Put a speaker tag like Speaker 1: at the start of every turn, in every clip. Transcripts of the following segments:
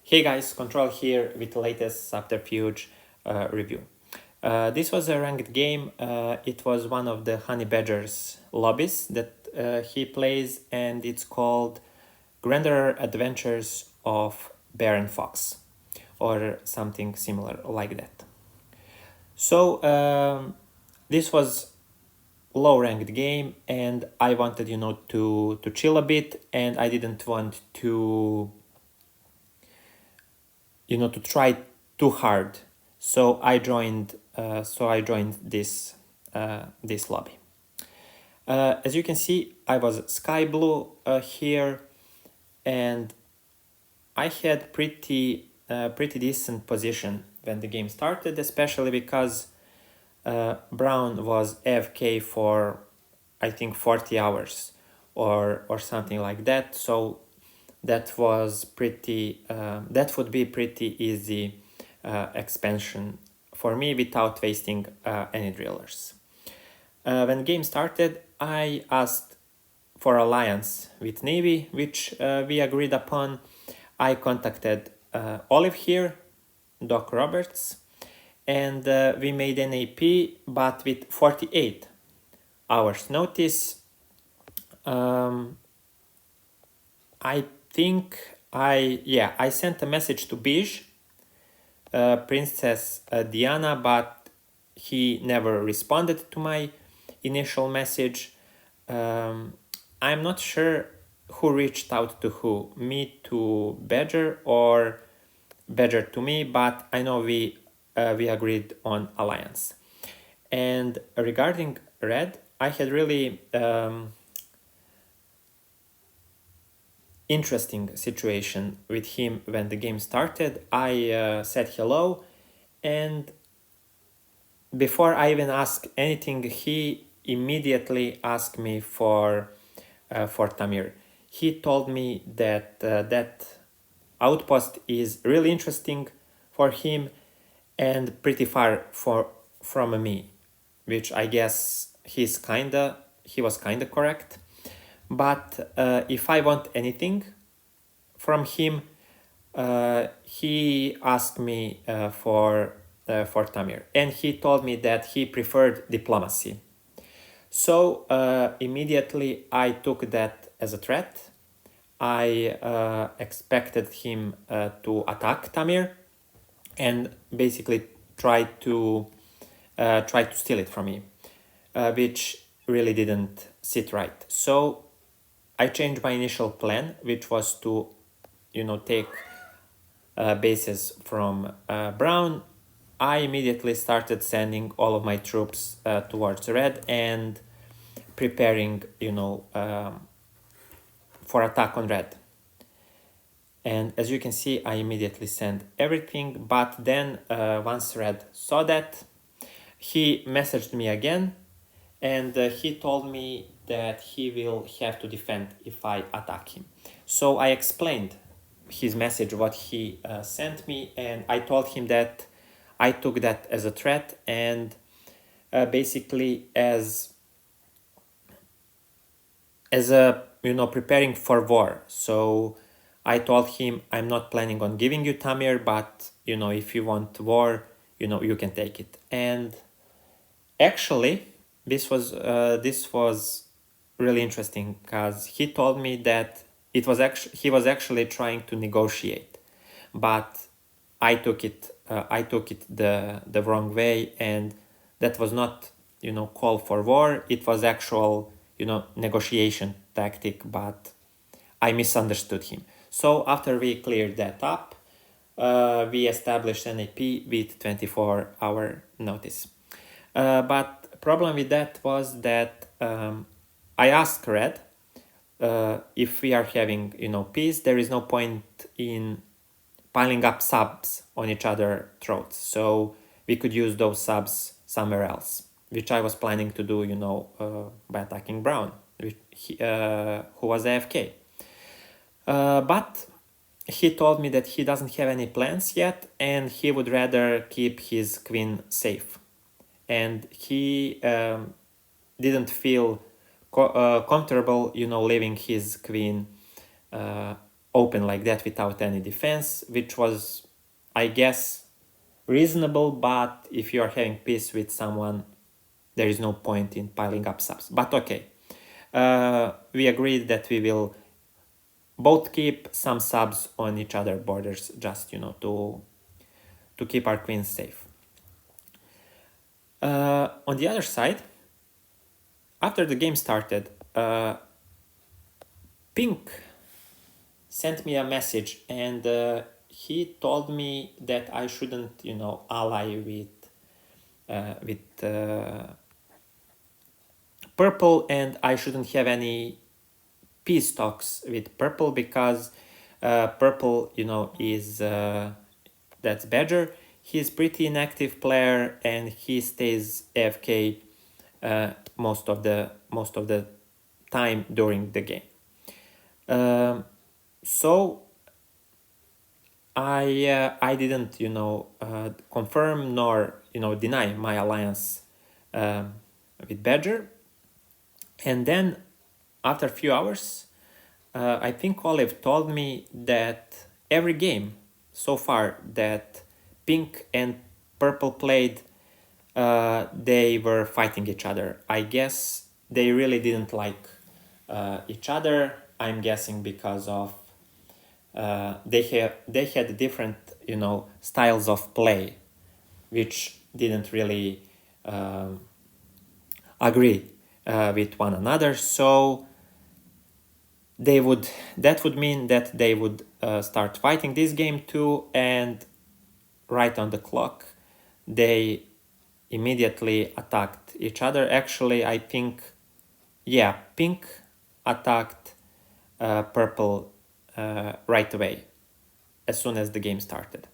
Speaker 1: Hey guys, Control here with the latest Subterfuge review. This was a ranked game. It was one of the Honey Badger's lobbies that he plays, and it's called Grander Adventures of Bear and Fox, or something similar like that. So this was low ranked game, and I wanted to chill a bit, and I didn't want to try too hard. So I joined. This this lobby. As you can see, I was sky blue here, and I had pretty decent position when the game started, especially because Brown was AFK for I think 40 hours or something like that. So that was pretty. That would be pretty easy expansion for me without wasting any drillers. When the game started, I asked for alliance with Navy, which we agreed upon. I contacted Olive here, Doc Roberts, and we made an AP, but with 48 hours notice. I think I sent a message to Bij, Princess Diana, but he never responded to my initial message. I'm not sure who reached out to who, me to Badger or Badger to me, but I know we agreed on alliance. And regarding Red, I had really interesting situation with him when the game started. I said hello, and before I even asked anything, he immediately asked me for Tamir. He told me that that outpost is really interesting for him and pretty far from me, which I guess he was kinda correct. But if I want anything from him, he asked me for Tamir, and he told me that he preferred diplomacy. So immediately I took that as a threat. I expected him to attack Tamir and basically try to steal it from me, which really didn't sit right. So I changed my initial plan, which was to, take bases from Brown. I immediately started sending all of my troops towards Red and preparing, for attack on Red. And as you can see, I immediately sent everything. But then once Red saw that, he messaged me again, and he told me that he will have to defend if I attack him. So I explained his message, what he sent me, and I told him that I took that as a threat and basically as a preparing for war. So I told him I'm not planning on giving you Tamir, but if you want war, you can take it. And actually, this was really interesting because he told me that he was actually trying to negotiate, but I took it the wrong way, and that was not call for war. It was actual negotiation tactic, but I misunderstood him. So after we cleared that up, we established an AP with 24-hour notice. But problem with that was that I asked Red if we are having peace, there is no point in piling up subs on each other throats. So we could use those subs somewhere else, which I was planning to do, by attacking Brown, who was AFK. But he told me that he doesn't have any plans yet, and he would rather keep his queen safe. And he didn't feel comfortable, leaving his queen open like that without any defense, which was, I guess, reasonable. But if you are having peace with someone, there is no point in piling up subs. But okay, we agreed that we will both keep some subs on each other borders, just to keep our queens safe. On the other side, after the game started, Pink sent me a message, and he told me that I shouldn't, ally with Purple, and I shouldn't have any peace talks with Purple because Purple, is that's Badger. He's pretty inactive player and he stays AFK most of the time during the game. So I didn't confirm nor deny my alliance with Badger, and then after a few hours, I think Olive told me that every game so far that Pink and Purple played, they were fighting each other. I guess they really didn't like each other. I'm guessing because of they had different styles of play, which didn't really agree with one another. So that would mean that they would start fighting this game too, and right on the clock they immediately attacked each other. Actually, I think, yeah, Pink attacked Purple right away as soon as the game started.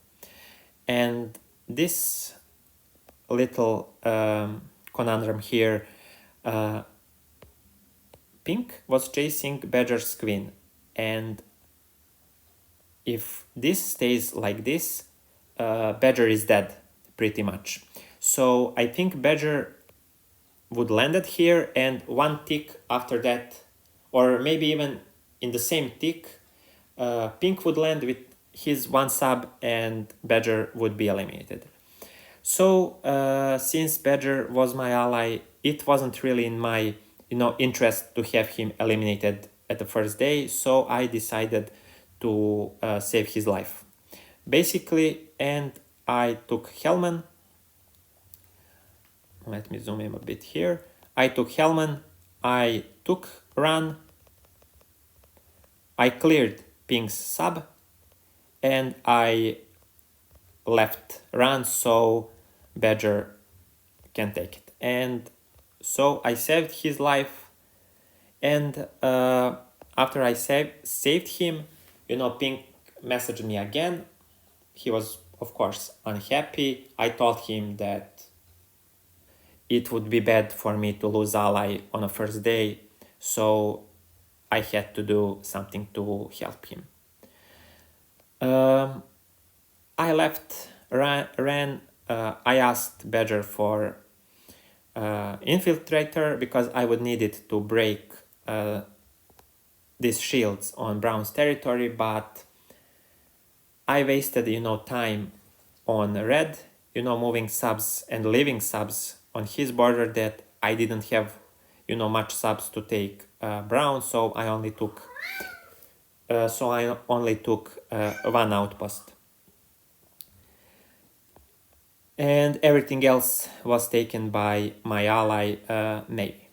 Speaker 1: And this little conundrum here, Pink was chasing Badger's queen, and if this stays like this, Badger is dead pretty much. So I think Badger would land it here, and one tick after that, or maybe even in the same tick, Pink would land with his one sub and Badger would be eliminated. So since Badger was my ally, it wasn't really in my interest to have him eliminated at the first day, so I decided to save his life basically, and I took Hellman. Let me zoom in a bit here. I took Hellman, I took Run, I cleared Pink's sub, and I left Run so Badger can take it. And so I saved his life, and after I saved him, Pink messaged me again. He was, of course, unhappy. I told him that it would be bad for me to lose ally on a first day, so I had to do something to help him. I left Ren. I asked Badger for Infiltrator because I would need it to break these shields on Brown's territory, but I wasted time on Red, moving subs and leaving subs on his border that I didn't have much subs to take Brown, so I only took one outpost, and everything else was taken by my ally Navy.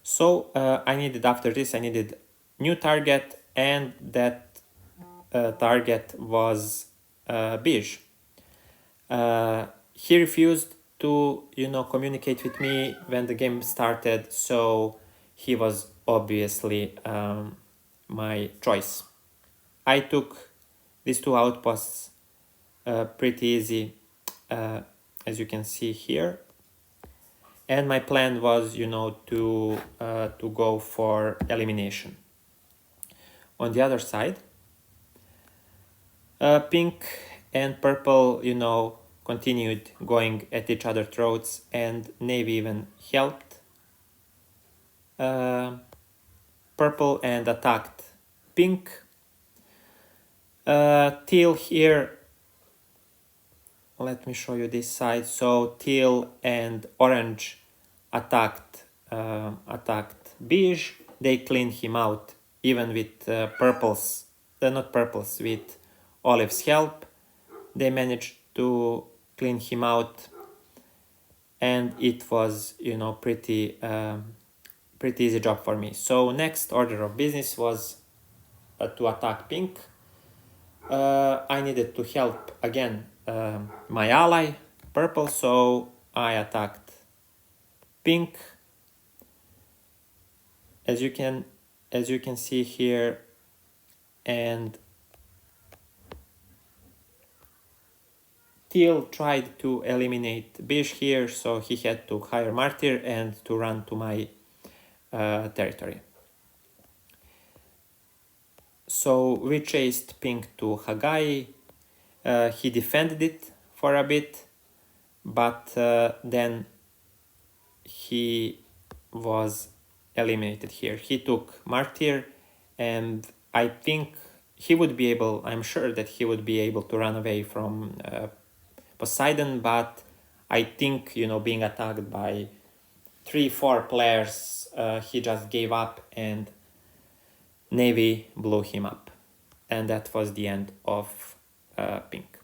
Speaker 1: So after this I needed new target, and that target was Bij. He refused to communicate with me when the game started, so he was obviously my choice. I took these two outposts pretty easy, as you can see here, and my plan was to go for elimination. On the other side, Pink and Purple continued going at each other's throats, and Navy even helped Purple and attacked Pink, Teal here, let me show you this side. So teal and orange attacked beige. They cleaned him out even with purples, not purples, with olive's help. They managed to clean him out, and it was, you know, pretty easy job for me. So next order of business was to attack pink. I needed to help again my ally purple, so I attacked pink. As you can see here, and teal tried to eliminate beige here, so he had to hire martyr and to run to my territory. So we chased pink to Hagai. He defended it for a bit, but then he was eliminated here. He took martyr, and I think he would be able, I'm sure that he would be able to run away from Poseidon, but I think, you know, being attacked by 3-4 players, he just gave up and Navy blew him up. And that was the end of pink.